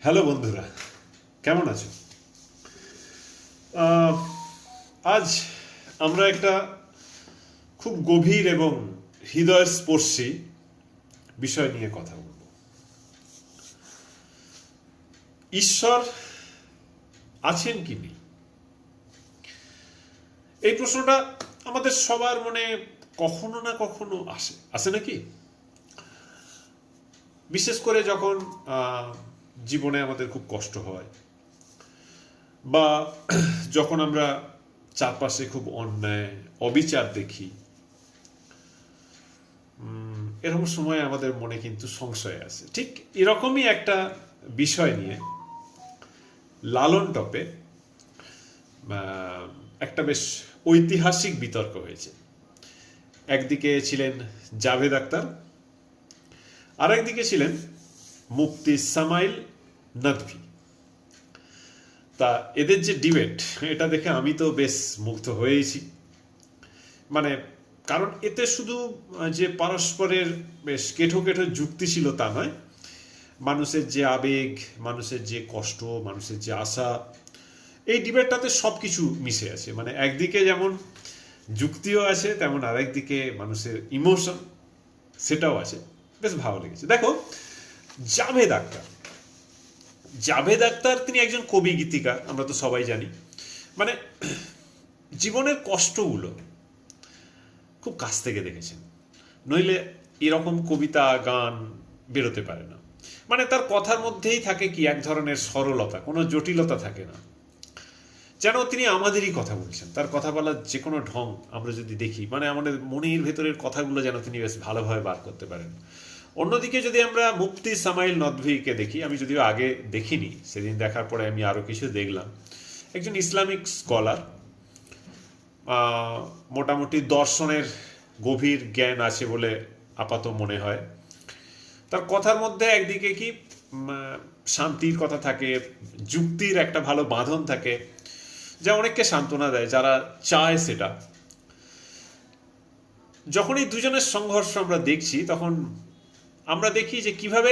Hello বন্ধুরা, কেমন আছো? আজ আমরা একটা খুব গভীর এবং হৃদয়স্পর্শী বিষয় নিয়ে কথা বলব। ঈশ্বর আছেন কি নেই, এই প্রশ্নটা আমাদের সবার মনে কখনো না কখনো আসে আসে নাকি? বিশেষ করে যখন জীবনে আমাদের খুব কষ্ট হয়, বা যখন আমরা চারপাশে খুব অন্যায় অবিচার দেখি, এরকম সময় আমাদের মনে কিন্তু সংশয় আসে। ঠিক এরকমই একটা বিষয় নিয়ে লালন টপে একটা বেশ ঐতিহাসিক বিতর্ক হয়েছে। একদিকে ছিলেন জাভেদ আখতার, আর একদিকে ছিলেন মুফতি সামাইল নদভী। তা এদের যে ডিবেট, এটা দেখে আমি তো বেশ মুগ্ধ হয়েছি। মানে কারণ এতে শুধু যে পারস্পরের বেশ কেঠো কেঠো যুক্তি ছিল তা নয়, মানুষের যে আবেগ, মানুষের যে কষ্ট, মানুষের যে আশা, এই ডিবেটটাতে সব কিছু মিশে আছে। মানে একদিকে যেমন যুক্তিও আছে, তেমন আরেকদিকে মানুষের ইমোশন, সেটাও আছে। বেশ ভালো লেগেছে। দেখো, জাভেদ আখতার জাভেদ আখতার তিনি একজন কবি গীতিকার, আমরা তো সবাই জানি। মানে জীবনের কষ্টগুলো খুব কাছ থেকে দেখেছেন, নইলে এরকম কবিতা গান বেরোতে পারে না। মানে তার কথার মধ্যেই থাকে কি এক ধরনের সরলতা, কোনো জটিলতা থাকে না, যেন তিনি আমাদেরই কথা বলছেন। তার কথা বলার যে কোনো ঢং আমরা যদি দেখি, মানে আমাদের মনের ভেতরের কথাগুলো যেন তিনি বেশ ভালোভাবে বার করতে পারেন। অন্যদিকে যদি আমরা মুফতি সামাইল নদভীকে দেখি, আমি যদিও আগে দেখিনি, সেদিন দেখার পরে আমি আরও কিছু দেখলাম। একজন ইসলামিক স্কলার, মোটামুটি দর্শনের গভীর জ্ঞান আছে বলে আপাত মনে হয়। তার কথার মধ্যে একদিকে কি শান্তির কথা থাকে, যুক্তির একটা ভালো বাঁধন থাকে, যা অনেককে সান্ত্বনা দেয় যারা চায় সেটা। যখন এই দুজনের সংঘর্ষ আমরা দেখছি, তখন আমরা দেখি যে কিভাবে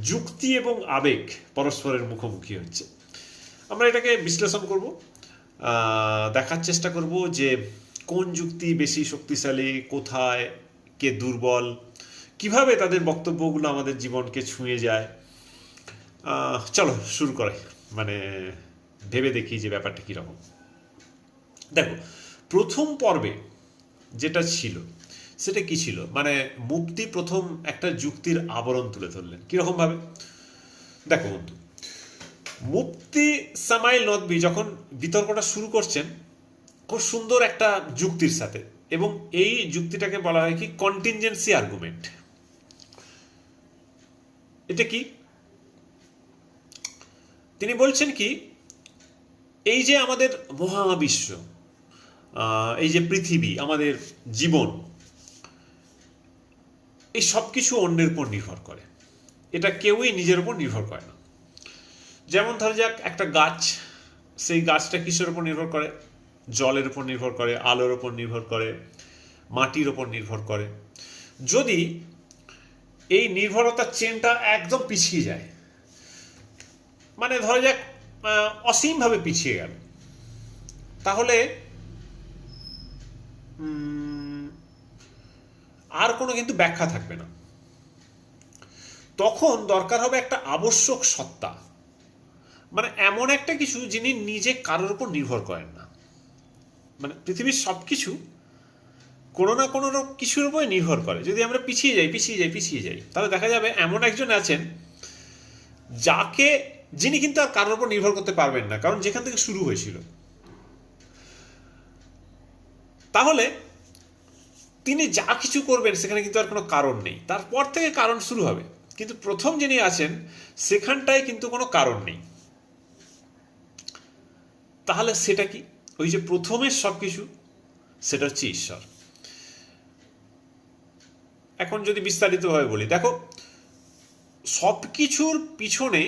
যুক্তি এবং আবেগ পরস্পরের মুখোমুখি হচ্ছে। আমরা এটাকে বিশ্লেষণ করব, দেখার চেষ্টা করব যে কোন যুক্তি বেশি শক্তিশালী, কোথায় কে দুর্বল, কিভাবে তাদের বক্তব্যগুলো আমাদের জীবনকে ছুঁয়ে যায়। চলো শুরু করে, মানে ভেবে দেখি যে ব্যাপারটা কীরকম। দেখো, প্রথম পর্বে যেটা ছিল সেটা কি ছিল, মানে মুফতি প্রথম একটা যুক্তির আবরণ তুলে ধরলেন। কীরকম ভাবে? দেখো বন্ধু, মুফতি সামাইল নদভী যখন বিতর্কটা শুরু করছেন খুব সুন্দর একটা যুক্তির সাথে, এবং এই যুক্তিটাকে বলা হয় কি কন্টিনজেন্সি আর্গুমেন্ট। এটা কি? তিনি বলছেন কি, এই যে আমাদের মহাবিশ্ব, এই যে পৃথিবী, আমাদের জীবন, এই সব কিছু অন্যের উপর নির্ভর করে, এটা কেউই নিজের উপর নির্ভর করে না। যেমন ধরা যাক একটা গাছ, সেই গাছটা কিসের উপর নির্ভর করে? জলের উপর নির্ভর করে, আলোর উপর নির্ভর করে, মাটির উপর নির্ভর করে। যদি এই নির্ভরতার চেনটা একদম পিছিয়ে যায়, মানে ধরা যাক অসীমভাবে পিছিয়ে গেল, তাহলে আর কোনো কিন্তু ব্যাখ্যা থাকবে না। তখন দরকার হবে একটা আবশ্যক সত্তা, মানে এমন একটা কিছু যিনি নিজে কারোর উপর নির্ভর করেন না। মানে পৃথিবীর সব কিছু কোনো না কোনো কিছুর উপরে নির্ভর করে। যদি আমরা পিছিয়ে যাই, তাহলে দেখা যাবে এমন একজন আছেন যিনি কিন্তু আর কারোর উপর নির্ভর করতে পারবেন না, কারণ যেখান থেকে শুরু হয়েছিল। তাহলে তিনি যা কিছু করবেন সেখানে কিন্তু আর কোনো কারণ নেই, তারপর থেকে কারণ শুরু হবে। কিন্তু প্রথম যিনি আছেন সেখানটায় কিন্তু কোনো কারণ নেই। তাহলে সেটা কি? ওই যে প্রথমের সব কিছু, সেটা হচ্ছে ঈশ্বর। এখন যদি বিস্তারিতভাবে বলি, দেখো, সব কিছুর পিছনে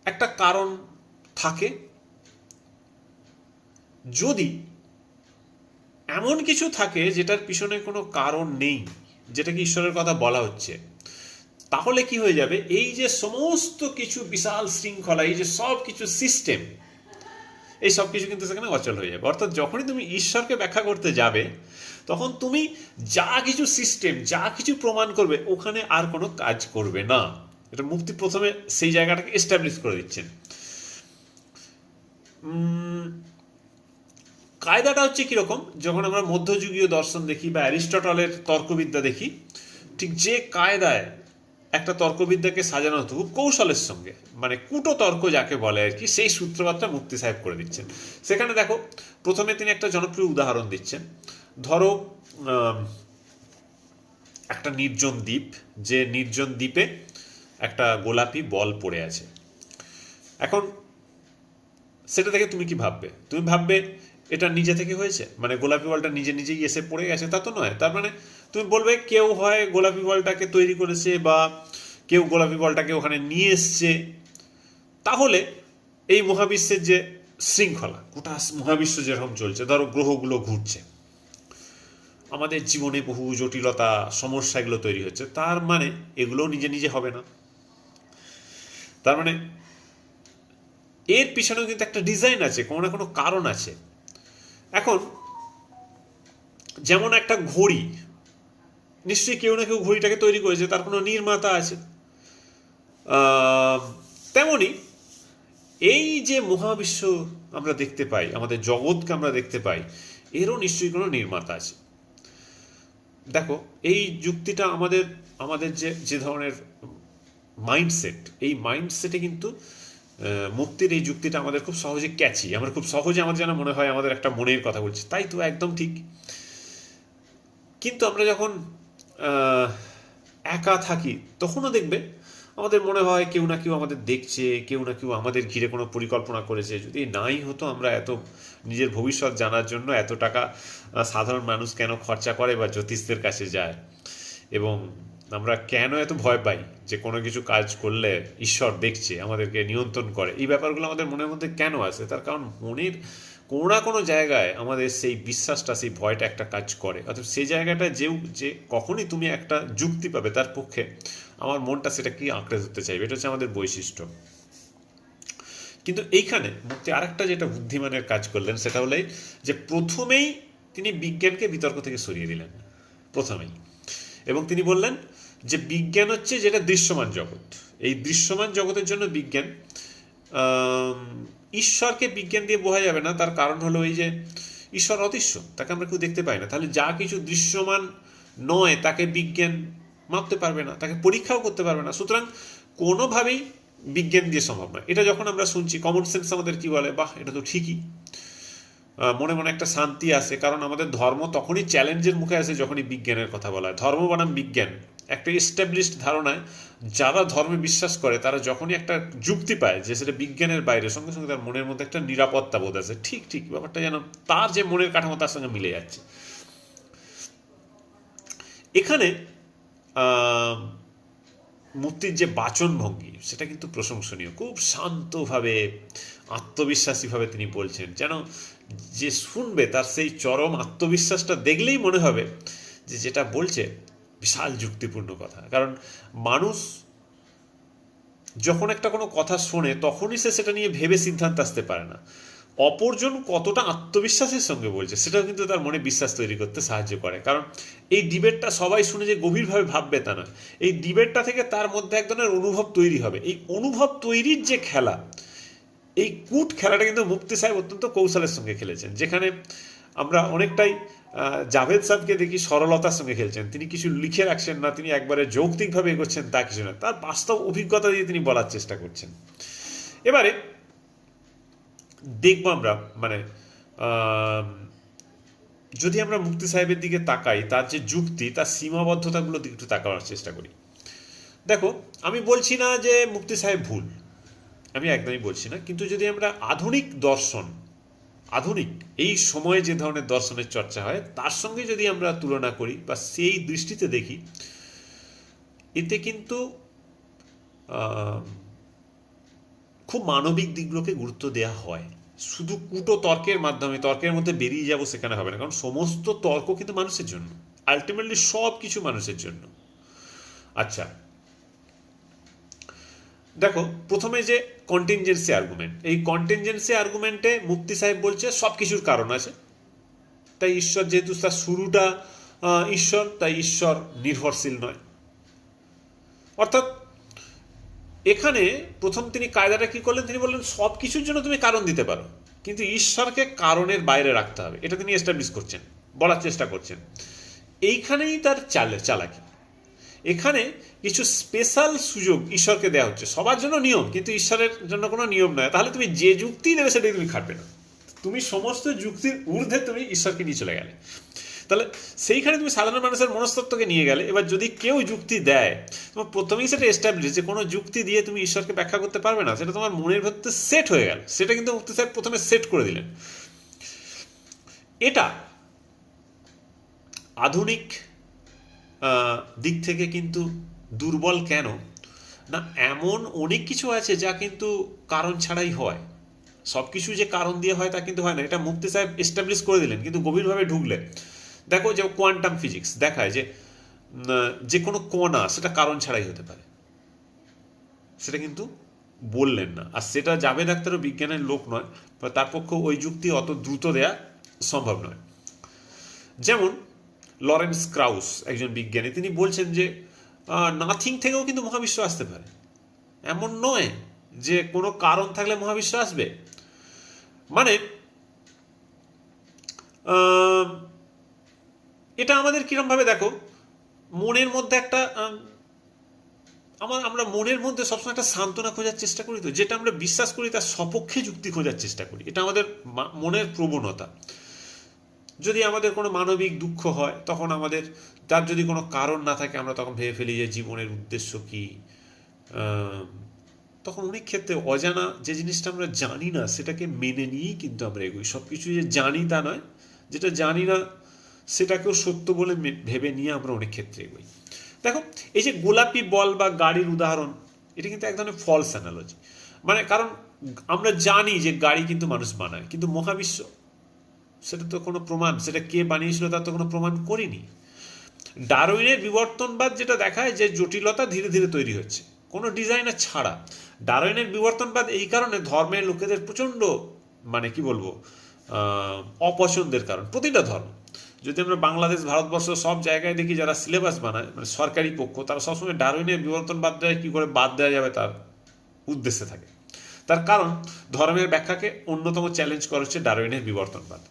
একটা কারণ থাকে। যদি এমন কিছু থাকে যেটার পিছনে কোনো কারণ নেই, যেটাকে ঈশ্বরের কথা বলা হচ্ছে, তাহলে কি হয়ে যাবে, এই যে সমস্ত কিছু বিশাল শৃঙ্খলা, এই যে সব কিছু সিস্টেম, এই সব কিছু কিন্তু সেখানে অচল হয়ে যাবে। অর্থাৎ যখনই তুমি ঈশ্বরকে ব্যাখ্যা করতে যাবে, তখন তুমি যা কিছু সিস্টেম, যা কিছু প্রমাণ করবে, ওখানে আর কোনো কাজ করবে না। এটা মুক্তি প্রথমে সেই জায়গাটাকে এস্টাবলিশ করে দিচ্ছেন। কায়দাটা হচ্ছে কিরকম, যখন আমরা মধ্যযুগীয় দর্শন দেখি বা অ্যারিস্টটলের তর্কবিদ্যা দেখি, ঠিক যে কায়দায় একটা তর্কবিদ্যাকে সাজানো হতো খুব কৌশলের সঙ্গে, মানে কুটো তর্ক যাকে বলে আর কি, সেই সূত্রপাতটা মুক্তি সাহেব করে দিচ্ছেন। সেখানে দেখো, প্রথমে তিনি একটা জনপ্রিয় উদাহরণ দিচ্ছেন। ধরো একটা নির্জন দ্বীপ, যে নির্জন দ্বীপে একটা গোলাপি বল পড়ে আছে। এখন সেটা থেকে তুমি কি ভাববে? তুমি ভাববে এটা নিজে থেকে হয়েছে, মানে গোলাপি বলটা নিজে নিজেই এসে পড়ে গেছে, তা তো নয়। তার মানে তুমি বলবে কেউ হয় গোলাপি বলটাকে তৈরি করেছে, বা কেউ গোলাপি বলটাকে ওখানে নিয়ে এসছে। তাহলে এই মহাবিশ্বের যে শৃঙ্খলা, গোটা মহাবিশ্ব যেরকম চলছে, ধরো গ্রহগুলো ঘুরছে, আমাদের জীবনে বহু জটিলতা, সমস্যা এগুলো তৈরি হচ্ছে, তার মানে এগুলো নিজে নিজে হবে না। তার মানে এর পিছনেও কিন্তু একটা ডিজাইন আছে, কোনো না কোনো কারণ আছে। এখন যেমন একটা ঘড়ি, নিশ্চয়ই কেউ না কেউ ঘড়িটাকে তৈরি করেছে, তার কোনো নির্মাতা আছে। তেমনি এই যে মহাবিশ্ব আমরা দেখতে পাই, আমাদের জগৎকে আমরা দেখতে পাই, এরও নিশ্চয়ই কোনো নির্মাতা আছে। দেখো, এই যুক্তিটা আমাদের আমাদের যে যে ধরনের মাইন্ডসেট, এই মাইন্ডসেটে কিন্তু মুক্তির এই যুক্তিটা আমাদের খুব সহজে ক্যাচি, আমরা খুব সহজে আমাদের যেন মনে হয় আমাদের একটা মনের কথা বলছি, তাই তো, একদম ঠিক। কিন্তু আমরা যখন একা থাকি, তখনও দেখবে আমাদের মনে হয় কেউ না কেউ আমাদের দেখছে, কেউ না কেউ আমাদের ঘিরে কোনো পরিকল্পনা করেছে। যদি নাই হতো, আমরা এত নিজের ভবিষ্যৎ জানার জন্য এত টাকা সাধারণ মানুষ কেন খরচা করে বা জ্যোতিষদের কাছে যায়, এবং আমরা কেন এত ভয় পাই যে কোনো কিছু কাজ করলে ঈশ্বর দেখছে, আমাদেরকে নিয়ন্ত্রণ করে, এই ব্যাপারগুলো আমাদের মনের মধ্যে কেন আসে? তার কারণ মনের কোনো না কোনো জায়গায় আমাদের সেই বিশ্বাসটা, সেই ভয়টা একটা কাজ করে। অর্থাৎ সেই জায়গাটা যে কখনই তুমি একটা যুক্তি পাবে তার পক্ষে, আমার মনটা সেটা কি আঁকড়ে ধরতে চাইবে। এটা হচ্ছে আমাদের বৈশিষ্ট্য। কিন্তু এইখানে মুক্তি আরেকটা যেটা বুদ্ধিমানের কাজ করলেন, সেটা হলো যে প্রথমেই তিনি বিজ্ঞানকে বিতর্ক থেকে সরিয়ে দিলেন, প্রথমেই। এবং তিনি বললেন যে বিজ্ঞান হচ্ছে যেটা দৃশ্যমান জগৎ, এই দৃশ্যমান জগতের জন্য বিজ্ঞান, ঈশ্বরকে বিজ্ঞান দিয়ে বোঝা যাবে না। তার কারণ হলো এই যে ঈশ্বর অদৃশ্য, তাকে আমরা কেউ দেখতে পাই না। তাহলে যা কিছু দৃশ্যমান নয় তাকে বিজ্ঞান মাপতে পারবে না, তাকে পরীক্ষাও করতে পারবে না। সুতরাং কোনোভাবেই বিজ্ঞান দিয়ে সম্ভব নয়। এটা যখন আমরা শুনছি, কমন সেন্স আমাদের কি বলে, বাহ, এটা তো ঠিকই। মনে মনে একটা শান্তি আসে, কারণ আমাদের ধর্ম তখনই চ্যালেঞ্জের মুখে আসে যখনই বিজ্ঞানের কথা বলা হয়। ধর্ম বনাম বিজ্ঞান একটা এস্টাবলিশড ধারণায়, যারা ধর্মে বিশ্বাস করে তারা যখনই একটা যুক্তি পায় যে সেটা বিজ্ঞানের বাইরে, সঙ্গে সঙ্গে তার মনের মধ্যে একটা নিরাপত্তা বোধ আছে। ঠিক ঠিক ব্যাপারটা যেন তার যে মনের কাঠামো তার সঙ্গে মিলে যাচ্ছে। এখানে মুক্তির যে বাচন ভঙ্গি, সেটা কিন্তু প্রশংসনীয়। খুব শান্তভাবে, আত্মবিশ্বাসীভাবে তিনি বলছেন, যেন যে শুনবে তার সেই চরম আত্মবিশ্বাসটা দেখলেই মনে হবে যে যেটা বলছে বিশাল যুক্তিপূর্ণ কথা। কারণ মানুষ যখন একটা কোনো কথা শোনে, তখনই সে সেটা নিয়ে ভেবে সিদ্ধান্ত আসতে পারে না। অপরজন কতটা আত্মবিশ্বাসের সঙ্গে বলছে, সেটাও কিন্তু তার মনে বিশ্বাস তৈরি করতে সাহায্য করে। কারণ এই ডিবেটটা সবাই শুনে যে গভীরভাবে ভাববে তা নয়, এই ডিবেটটা থেকে তার মধ্যে এক ধরনের অনুভব তৈরি হবে। এই অনুভব তৈরির যে খেলা, এই কুট খেলাটা কিন্তু মুফতি সাহেব অত্যন্ত কৌশলের সঙ্গে খেলেছেন। যেখানে আমরা অনেকটাই জাভেদ সাহেবকে দেখি সরলতার সঙ্গে খেলছেন, তিনি কিছু লিখে রাখছেন না, তিনি একবারে যৌক্তিকভাবে এগোচ্ছেন তা কিছু না, তার বাস্তব অভিজ্ঞতা দিয়ে তিনি বলার চেষ্টা করছেন। এবারে দেখবো আমরা, মানে যদি আমরা মুফতি সাহেবের দিকে তাকাই, তার যে যুক্তি, তার সীমাবদ্ধতাগুলো দিকে একটু তাকানোর চেষ্টা করি। দেখো, আমি বলছি না যে মুফতি সাহেব ভুল, আমি একদমই বলছি না। কিন্তু যদি আমরা আধুনিক দর্শন, আধুনিক এই সময়ে যে ধরনের দর্শনের চর্চা হয়, তার সঙ্গে যদি আমরা তুলনা করি বা সেই দৃষ্টিতে দেখি, এতে কিন্তু খুব মানবিক দিকগুলোকে গুরুত্ব দেওয়া হয়। শুধু কুটো তর্কের মাধ্যমে, তর্কের মধ্যে বেরিয়ে যাব সেখানে হবে না। কারণ সমস্ত তর্ক কিন্তু মানুষের জন্য, আলটিমেটলি সব কিছু মানুষের জন্য। আচ্ছা, দেখো প্রথমে যে কন্টিনজেন্সি আর্গুমেন্ট, এই কন্টিনজেন্সি আর্গুমেন্টে মুফতি সাহেব বলছে সব কিছুর কারণ আছে, তাই ঈশ্বর যেহেতু তার শুরুটা ঈশ্বর, তাই ঈশ্বর নির্ভরশীল নয়। অর্থাৎ এখানে প্রথম তিনি কায়দাটা কি করলেন, তিনি বললেন সব কিছুর জন্য তুমি কারণ দিতে পারো, কিন্তু ঈশ্বরকে কারণের বাইরে রাখতে হবে, এটা তিনি এস্টাবলিশ করছেন, বলার চেষ্টা করছেন। এইখানেই তার চালাকি। এখানে কিছু স্পেশাল সুযোগ ঈশ্বরকে দেওয়া হচ্ছে, সবার জন্য নিয়ম, কিন্তু ঈশ্বরের জন্য কোনো নিয়ম নয়। তাহলে তুমি যে যুক্তি দেবে সেটাই তুমি খাটবে না, তুমি সমস্ত যুক্তির ঊর্ধ্বে তুমি ঈশ্বরকে নিয়ে চলে গেলে। তাহলে সেইখানে তুমি সাধারণ মানুষের মনস্তত্ত্বকে নিয়ে গেলে। এবার যদি কেউ যুক্তি দেয়, তোমার প্রথমেই সেটা এস্টাবলিশ যে কোনো যুক্তি দিয়ে তুমি ঈশ্বরকে ব্যাখ্যা করতে পারবে না, সেটা তোমার মনের ভেতরে সেট হয়ে গেল। সেটা কিন্তু মুফতি সাহেব প্রথমে সেট করে দিলেন। এটা আধুনিক দিক থেকে কিন্তু দুর্বল কেন না, এমন অনেক কিছু আছে যা কিন্তু কারণ ছাড়াই হয়। সব কিছু যে কারণ দিয়ে হয় তা কিন্তু হয় না, এটা মুফতি সাহেব এস্টাবলিশ করে দিলেন। কিন্তু গভীরভাবে ঢুকলে দেখো যে কোয়ান্টাম ফিজিক্স দেখায় যে কোনো কণা সেটা কারণ ছাড়াই হতে পারে, সেটা কিন্তু বললেন না। আর সেটা জাভেদ আখতারও বিজ্ঞানের লোক নয়, তার পক্ষে ওই যুক্তি অত দ্রুত দেয়া সম্ভব নয়। যেমন লরেন্স ক্রাউস একজন বিজ্ঞানী, তিনি বলছেন যে নাথিং থেকেও কিন্তু মহাবিশ্ব আসতে পারে, এমন নয় যে কোনো কারণ থাকলে মহাবিশ্ব আসবে। মানে এটা আমাদের কিরমভাবে দেখো, মনের মধ্যে একটা আমরা মনের মধ্যে সবসময় একটা সান্ত্বনা খোঁজার চেষ্টা করি, তো যেটা আমরা বিশ্বাস করি তার সপক্ষে যুক্তি খোঁজার চেষ্টা করি, এটা আমাদের মনের প্রবণতা। যদি আমাদের কোনো মানবিক দুঃখ হয়, তখন আমাদের তার যদি কোনো কারণ না থাকে, আমরা তখন ভেবে ফেলি যে জীবনের উদ্দেশ্য কি। তখন অনেক ক্ষেত্রে অজানা যে জিনিসটা আমরা জানি না সেটাকে মেনে নিয়েই কিন্তু আমরা এগোই। সব কিছু যে জানি তা নয়, যেটা জানি না সেটাকেও সত্য বলে ভেবে নিয়ে আমরা অনেক ক্ষেত্রে এগোই। দেখো এই যে গোলাপি বল বা গাড়ির উদাহরণ, এটা কিন্তু এক ধরনের ফলস অ্যানালজি। মানে কারণ আমরা জানি যে গাড়ি কিন্তু মানুষ বানায়, কিন্তু মহাবিশ্ব সেটা তো কোনো প্রমাণ, সেটা কে বানিয়েছিল তার তো কোনো প্রমাণ করিনি। ডারউইনের বিবর্তনবাদ যেটা দেখায় যে জটিলতা ধীরে ধীরে তৈরি হচ্ছে কোনো ডিজাইনার ছাড়া। ডারউইনের বিবর্তনবাদ এই কারণে ধর্মের লোকেদের প্রচণ্ড মানে কি বলবো অপছন্দের কারণ। প্রতিটা ধর্ম, যদি আমরা বাংলাদেশ ভারতবর্ষ সব জায়গায় দেখি যারা সিলেবাস বানায়, মানে সরকারি পক্ষ, তারা সবসময় ডারউইনের বিবর্তনবাদটাকে কী করে বাদ দেওয়া যাবে তার উদ্দেশ্যে থাকে। তার কারণ ধর্মের ব্যাখ্যাকে অন্যতম চ্যালেঞ্জ করা হচ্ছে ডারউইনের বিবর্তনবাদ।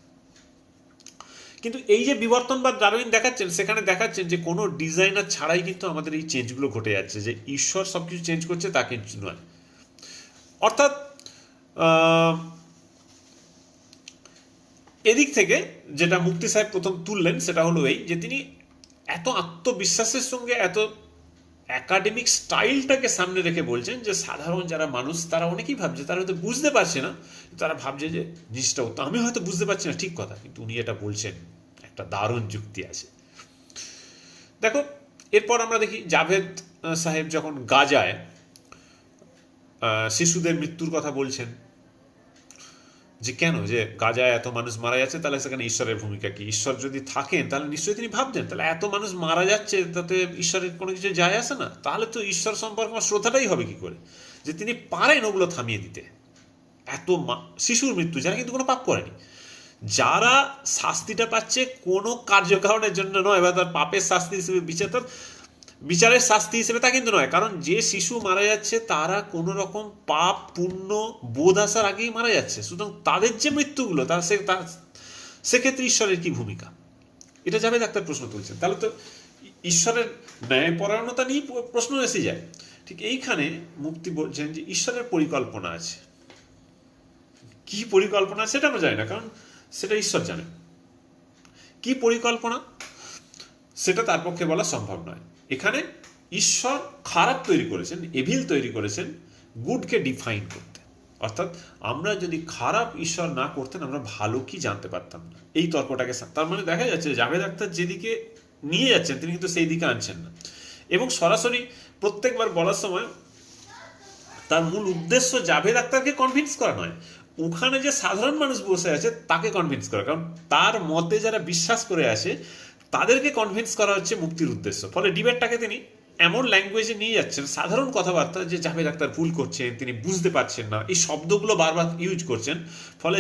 কিন্তু এই যে বিবর্তনবাদ ডারউইন দেখাচ্ছেন, সেখানে দেখাচ্ছেন যে কোনো ডিজাইনার ছাড়াই কিন্তু আমাদের এই চেঞ্জগুলো ঘটে যাচ্ছে, যে ঈশ্বর সব কিছু চেঞ্জ করছে তা কিন্তু নয়। অর্থাৎ এদিক থেকে যেটা মুফতি সাহেব প্রথম তুললেন সেটা হলো এই যে তিনি এত আত্মবিশ্বাসের সঙ্গে এত একাডেমিক স্টাইলটাকে সামনে রেখে বলছেন যে সাধারণ যারা মানুষ তারা অনেকেই ভাবছে, তারা হয়তো বুঝতে পারছে না, তারা ভাবছে যে জিনিসটা হতো, আমি হয়তো বুঝতে পারছি না, ঠিক কথা, কিন্তু উনি এটা বলছেন, একটা দারুণ যুক্তি আছে। দেখো এরপর আমরা দেখি জাভেদ সাহেব যখন গাজায় শিশুদের মৃত্যুর কথা বলছেন, যে কেন যে গাজায় এত মানুষ মারা যাচ্ছে, তাহলে সেখানে ঈশ্বরের ভূমিকা কি? ঈশ্বর যদি থাকেন তাহলে নিশ্চয়ই তিনি ভাবতেন, তাহলে এত মানুষ মারা যাচ্ছে তাতে ঈশ্বরের কোনো কিছু যায় আসে না, তাহলে তো ঈশ্বর সম্পর্কে আমার শ্রদ্ধাটাই হবে কি করে, যে তিনি পারেন ওগুলো থামিয়ে দিতে। এত শিশুর মৃত্যু যারা কিন্তু কোনো পাপ করেনি, যারা শাস্তিটা পাচ্ছে কোনো কার্যকারণের জন্য নয়, বা তার পাপের শাস্তি হিসেবে বিচারের শাস্তি হিসেবে তা কিন্তু নয়, কারণ যে শিশু মারা যাচ্ছে তারা কোনো রকম পাপ পুণ্য বোধ আসার আগেই মারা যাচ্ছে। সুতরাং তাদের যে মৃত্যুগুলো সেক্ষেত্রে ঈশ্বরের কি ভূমিকা, এটা জাভেদ আখতার প্রশ্ন তুলছেন। তাহলে তো ঈশ্বরের ন্যায়পরায়ণতা নিয়ে প্রশ্ন এসে যায়। ঠিক এইখানে মুফতি বলছেন যে ঈশ্বরের পরিকল্পনা আছে। কি পরিকল্পনা সেটা আমরা জানি না, কারণ সেটা ঈশ্বর জানেন। কি পরিকল্পনা সেটা তার পক্ষে বলা সম্ভব নয়। এখানে ঈশ্বর খারাপ তৈরি করেছেন, এভিল তৈরি করেছেন গুডকে ডিফাইন করতে। অর্থাৎ আমরা যদি খারাপ ঈশ্বর না করতেন আমরা ভালো কি জানতে পারতাম না, এই তর্কটাকে। তার মানে দেখা যাচ্ছে জাভেদ আখতার যেদিকে নিয়ে যাচ্ছেন তিনি কিন্তু সেই দিকে আনছেন না, এবং সরাসরি প্রত্যেকবার বলার সময় তার মূল উদ্দেশ্য জাভেদ আখতারকে কনভিন্স করা নয়, ওখানে যে সাধারণ মানুষ বসে আছে তাকে কনভিন্স করা। কারণ তার মতে যারা বিশ্বাস করে আসে তাদেরকে কনভিন্স করা হচ্ছে মুক্তির উদ্দেশ্য। ফলে ডিবেটটাকে তিনি এমন ল্যাঙ্গুয়েজে নিয়ে যাচ্ছেন, সাধারণ কথাবার্তা, যে জাভেদ আখতার ভুল করছেন, তিনি বুঝতে পারছেন না, এই শব্দগুলো বারবার ইউজ করছেন। ফলে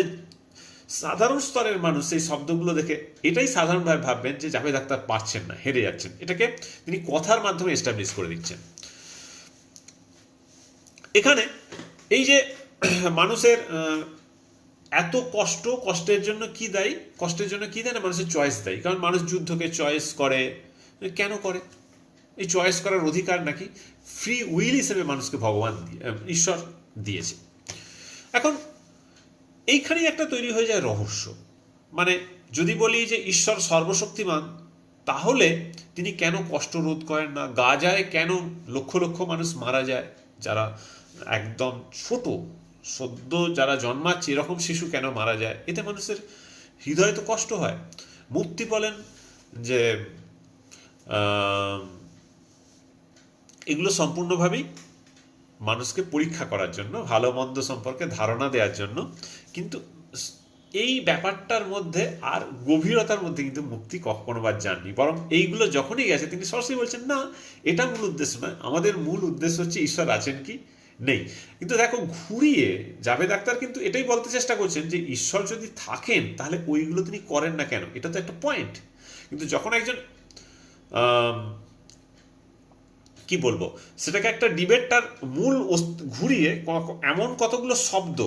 সাধারণ স্তরের মানুষ এই শব্দগুলো দেখে এটাই সাধারণভাবে ভাববেন যে জাভেদ আখতার পারছেন না, হেরে যাচ্ছেন। এটাকে তিনি কথার মাধ্যমে এস্টাবলিশ করে দিচ্ছেন। এখানে এই যে মানুষের এত কষ্টের জন্য কি দায়ী? কষ্টের জন্য কি দেয় না, মানুষের চয়েস দেয়। কারণ মানুষ যুদ্ধকে চয়েস করে। কেন করে? এই চয়েস করার অধিকার নাকি ফ্রি উইল হিসেবে মানুষকে ভগবান ঈশ্বর দিয়েছে। এখন এইখানেই একটা তৈরি হয়ে যায় রহস্য। মানে যদি বলি যে ঈশ্বর সর্বশক্তিমান, তাহলে তিনি কেন কষ্ট রোধ করেন না? গাজায় কেন লক্ষ লক্ষ মানুষ মারা যায়, যারা একদম ছোট, সদ্য যারা জন্মাচ্ছে এরকম শিশু কেন মারা যায়? এতে মানুষের হৃদয়ে তো কষ্ট হয়। মুক্তি বলেন যে এগুলো সম্পূর্ণভাবেই মানুষকে পরীক্ষা করার জন্য, ভালো মন্দ সম্পর্কে ধারণা দেওয়ার জন্য। কিন্তু এই ব্যাপারটার মধ্যে আর গভীরতার মধ্যে কিন্তু মুক্তি কখনোবার যাননি। বরং এইগুলো যখনই গেছে তিনি সরাসরি বলছেন, না, এটা মূল উদ্দেশ্য নয়, আমাদের মূল উদ্দেশ্য হচ্ছে ঈশ্বর আছেন কি নেই। কিন্তু দেখো, ঘুরিয়ে জাভেদ আখতার কিন্তু এটাই বলতে চেষ্টা করছেন যে ঈশ্বর যদি থাকেন তাহলে ওইগুলো তিনি করেন না কেন? এটা তো একটা পয়েন্ট। কিন্তু যখন একজন কি বলবো, সেটাকে একটা ডিবেটটার মূল ঘুরিয়ে এমন কতগুলো শব্দ,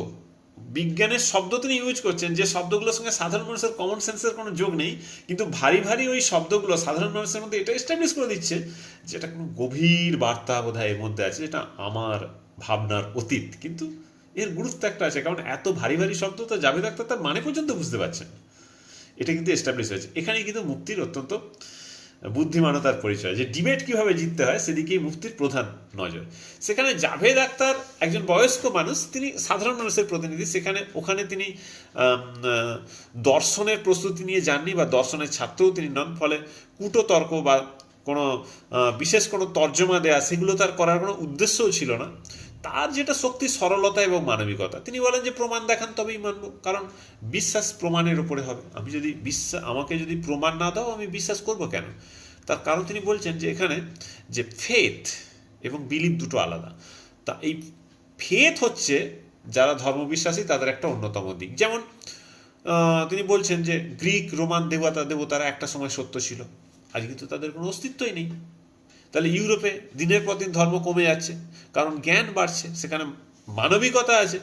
বিজ্ঞানের শব্দ তিনি ইউজ করছেন যে শব্দগুলোর সঙ্গে সাধারণ মানুষের কমন সেন্সের কোনো যোগ নেই, কিন্তু ভারী ভারী ওই শব্দগুলো সাধারণ মানুষের মধ্যে এটা এস্টাবলিশ করে দিচ্ছে যে এটা কোনো গভীর বার্তা বোধহয় এর মধ্যে আছে, যেটা আমার ভাবনার অতীত। কিন্তু এর গুরুত্ব একটা আছে, কারণ এত ভারী ভারী শব্দ তো জাভেদ আখতার তার মানে পর্যন্ত বুঝতে পারছেন। এটা কিন্তু এস্টাবলিশ হয়েছে। এখানে কিন্তু মুক্তির অত্যন্ত বুদ্ধিমানতার পরিচয়, যে ডিবেট কিভাবে জিততে হয় সেদিকেই মুক্তির প্রধান নজর। সেখানে জাভেদ আখতার একজন বয়স্ক মানুষ, তিনি সাধারণ মানুষের প্রতিনিধি। ওখানে তিনি দর্শনের প্রস্তুতি নিয়ে যাননি, বা দর্শনের ছাত্রও তিনি নন। ফলে কুটতর্ক বা কোনো বিশেষ কোনো তর্জমা দেয়া, সেগুলো তার করার কোনো উদ্দেশ্যও ছিল না। তার যেটা শক্তি, সরলতা এবং মানবিকতা। তিনি বলেন যে প্রমাণ দেখান তবেই মানব, কারণ বিশ্বাস প্রমাণের উপরে হবে। আমাকে যদি প্রমাণ না দাও, আমি বিশ্বাস করব কেন? তার কারণ তিনি বলছেন যে এখানে যে ফেথ এবং বিলিভ দুটো আলাদা। তা এই ফেথ হচ্ছে যারা ধর্মবিশ্বাসী তাদের একটা অন্যতম দিক। যেমন তিনি বলছেন যে গ্রিক রোমান দেবতারা একটা সময় সত্য ছিল, আজ কিন্তু তাদের কোনো অস্তিত্বই নেই। তাহলে ইউরোপে দিনের পর দিন ধর্ম কমে যাচ্ছে, কারণ জ্ঞান বাড়ছে, সেখানে মানবিকতা আছে।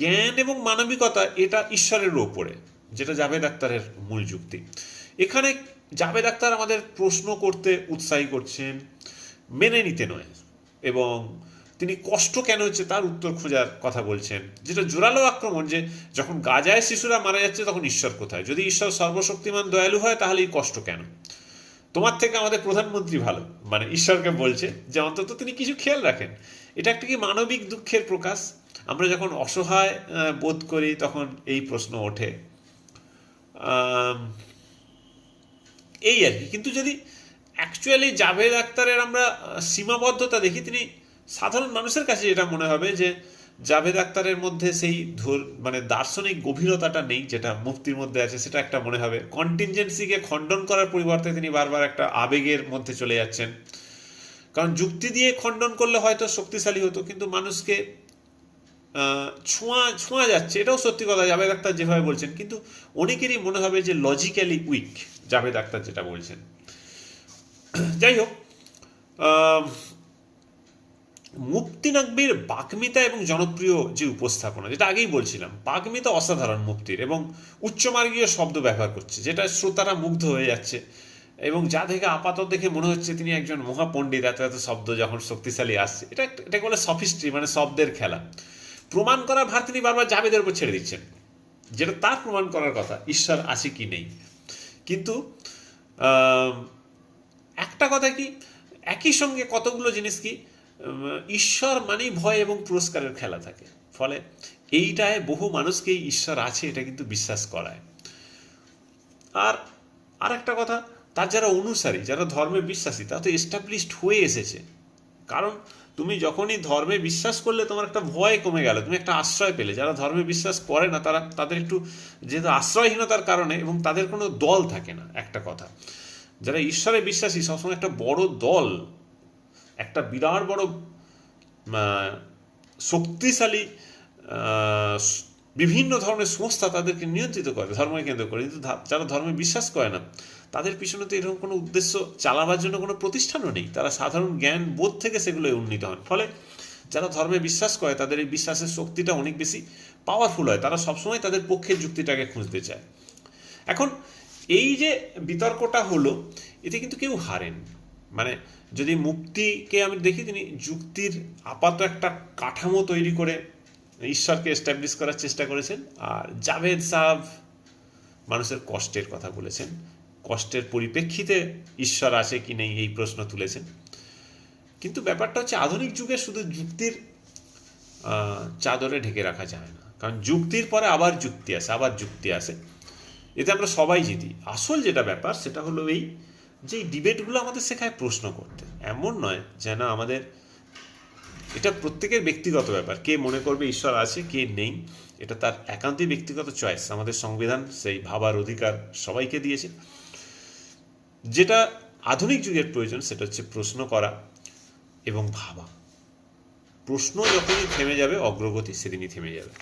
জ্ঞান এবং মানবিকতা এটা ঈশ্বরের ওপরে, যেটা জাভেদ আখতারের মূল যুক্তি। এখানে জাভেদ আখতার আমাদের প্রশ্ন করতে উৎসাহী করছেন, মেনে নিতে নয়। এবং তিনি কষ্ট কেন হচ্ছে তার উত্তর খোঁজার কথা বলছেন, যেটা জোরালো আক্রমণ, যে যখন গাজায় শিশুরা মারা যাচ্ছে তখন ঈশ্বর কোথায়? যদি ঈশ্বর সর্বশক্তিমান দয়ালু হয় তাহলে এই কষ্ট কেন? তোমার থেকে আমাদের প্রধানমন্ত্রী ভালো, মানে ঈশ্বরকে বলছে যে অন্তত তিনি কিছু খেয়াল রাখেন। এটা একটা কি মানবিক দুঃখের প্রকাশ? আমরা যখন অসহায় বোধ করি তখন এই প্রশ্ন ওঠে, এই আর কি। কিন্তু যদি অ্যাকচুয়ালি জাভেদ আখতারের আমরা সীমাবদ্ধতা দেখি, তিনি সাধারণ মানুষের কাছে যেটা মনে হবে যে জাভেদ আখতারের মধ্যে সেই মানে দার্শনিক গভীরতাটা নেই, যেটা মুফতির মধ্যে আছে। সেটা একটা মনে হবে কন্টিনজেন্সিকে খণ্ডন করার পরিবর্তে তিনি বারবার একটা আবেগের মধ্যে চলে যাচ্ছেন। কারণ যুক্তি দিয়ে খণ্ডন করলে হয়তো শক্তিশালী হতো, কিন্তু মানুষকে ছোঁয়া যাচ্ছে, এটাও সত্যি কথা জাভেদ আখতার যেভাবে বলছেন। কিন্তু অনেকেরই মনে হবে যে লজিক্যালি উইক জাভেদ আখতার যেটা বলছেন। যাই হোক, মুফতি নকভির বাগ্মিতা এবং জনপ্রিয় যে উপস্থাপনা, যেটা আগেই বলছিলাম, বাগ্মিতা অসাধারণ মুফতির, এবং উচ্চমার্গীয় শব্দ ব্যবহার করছে, যেটা শ্রোতারা মুগ্ধ হয়ে যাচ্ছে, এবং যা দেখে আপাতত দেখে মনে হচ্ছে তিনি একজন মহাপণ্ডিত। এত এত শব্দ যখন শক্তিশালী আসছে, এটাকে বলে সফিস্ট্রি, মানে শব্দের খেলা। প্রমাণ করার ভার তিনি বারবার জাভেদের উপর ছেড়ে দিচ্ছেন, যেটা তার প্রমাণ করার কথা, ঈশ্বর আছে কি নেই। কিন্তু একটা কথা কি, একই সঙ্গে কতগুলো জিনিস কি, ঈশ্বর মানেই ভয় এবং পুরস্কারের খেলা থাকে। ফলে এইটায় বহু মানুষকেই ঈশ্বর আছে এটা কিন্তু বিশ্বাস করায়। আর একটা কথা, তার যারা অনুসারী, যারা ধর্মে বিশ্বাসী, তারা তো এস্টাবলিশড হয়ে এসেছে। কারণ তুমি যখনই ধর্মে বিশ্বাস করলে তোমার একটা ভয় কমে গেল, তুমি একটা আশ্রয় পেলে। যারা ধর্মে বিশ্বাস করে না তাদের একটু, যেহেতু আশ্রয়হীনতার কারণে, এবং তাদের কোনো দল থাকে না। একটা কথা, যারা ঈশ্বরে বিশ্বাসী সবসময় একটা বড় দল একটা বিরাট বড় শক্তিশালী বিভিন্ন ধরনের সংস্থা তাদেরকে নিয়ন্ত্রিত করে ধর্মকে কেন্দ্র করে, কিন্তু যারা ধর্মে বিশ্বাস করে না তাদের পিছনে তো এরকম কোনো উদ্দেশ্য চালাবার জন্য কোনো প্রতিষ্ঠানও নেই, তারা সাধারণ জ্ঞান বোধ থেকে সেগুলো উন্নীত হন। ফলে যারা ধর্মে বিশ্বাস করে তাদের এই বিশ্বাসের শক্তিটা অনেক বেশি পাওয়ারফুল হয়, তারা সবসময় তাদের পক্ষের যুক্তিটাকে খুঁজতে চায়। এখন এই যে বিতর্কটা হলো, এতে কিন্তু কেউ হারেন। মানে যদি মুক্তিকে আমি দেখি, তিনি যুক্তির আপাত একটা কাঠামো তৈরি করে ঈশ্বরকে এস্টাবলিশ করার চেষ্টা করেছেন, আর জাভেদ সাহেব মানুষের কষ্টের কথা বলেছেন, কষ্টের পরিপ্রেক্ষিতে ঈশ্বর আছে কি নেই এই প্রশ্ন তুলেছেন। কিন্তু ব্যাপারটা হচ্ছে আধুনিক যুগে শুধু যুক্তির চাদরে ঢেকে রাখা যায় না, কারণ যুক্তির পরে আবার যুক্তি আসে, আবার যুক্তি আসে, এতে আমরা সবাই জিতি। আসল যেটা ব্যাপার সেটা হলো এই যে ডিবেটগুলো আমাদের শেখায় প্রশ্ন করতে। এমন নয় যেন আমাদের, এটা প্রত্যেকের ব্যক্তিগত ব্যাপার, কে মনে করবে ঈশ্বর আছে কে নেই, এটা তার একান্তই ব্যক্তিগত চয়েস। আমাদের সংবিধান সেই ভাবার অধিকার সবাইকে দিয়েছে। যেটা আধুনিক যুগের প্রয়োজন সেটা হচ্ছে প্রশ্ন করা এবং ভাবা। প্রশ্ন যখনই থেমে যাবে, অগ্রগতি সেদিনই থেমে যাবে।